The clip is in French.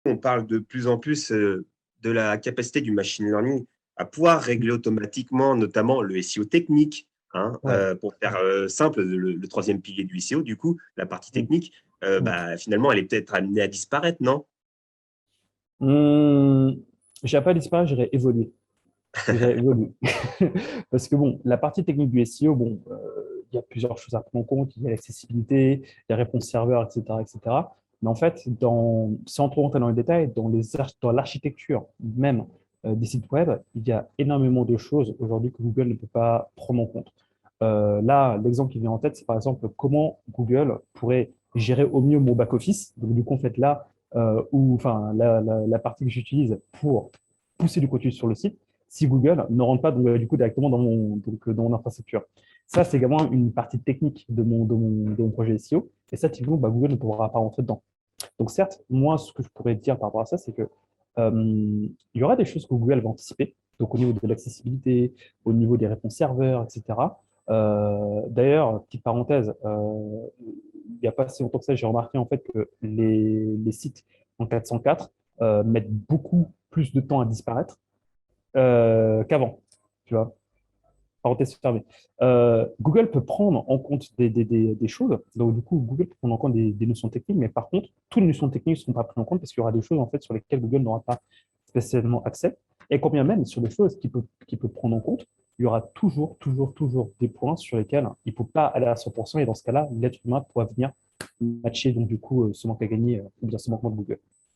on parle de plus en plus de la capacité du machine learning à pouvoir régler automatiquement, notamment le SEO technique. Hein, Ouais. pour faire simple, le troisième pilier du SEO, du coup, la partie Mm. technique, Mm. finalement, elle est peut-être amenée à disparaître, non? Hmm, je dirais pas disparaître, je dirais évoluer. Je dirais évoluer. Parce que bon, la partie technique du SEO, bon, il y a plusieurs choses à prendre en compte. Il y a l'accessibilité, les réponses serveurs, etc., etc. Mais en fait, sans trop rentrer dans les détails, dans l'architecture même des sites web, il y a énormément de choses aujourd'hui que Google ne peut pas prendre en compte. Là, l'exemple qui vient en tête, c'est par exemple comment Google pourrait gérer au mieux mon back-office. Donc, du coup, en fait, là, enfin, la partie que j'utilise pour pousser du contenu sur le site, si Google ne rentre pas du coup directement dans mon infrastructure. Ça, c'est également une partie technique de mon projet SEO. Et ça, typiquement, Google ne pourra pas rentrer dedans. Donc, certes, moi, ce que je pourrais dire par rapport à ça, c'est que il y aura des choses que Google va anticiper, donc au niveau de l'accessibilité, au niveau des réponses serveurs, etc. D'ailleurs, petite parenthèse, il n'y a pas si longtemps que ça, j'ai remarqué en fait que les sites en 404 mettent beaucoup plus de temps à disparaître qu'avant. Tu vois, parenthèse fermée. Google peut prendre en compte des choses. Donc, du coup, Google peut prendre en compte des notions techniques, mais par contre, toutes les notions techniques ne seront pas prises en compte parce qu'il y aura des choses en fait, sur lesquelles Google n'aura pas spécialement accès. Et quand bien même, sur les choses qu'il peut prendre en compte, il y aura toujours, toujours, toujours des points sur lesquels il ne peut pas aller à 100%. Et dans ce cas-là, l'être humain pourra venir matcher donc, du coup, ce manque à gagner ou bien ce manquement de Google.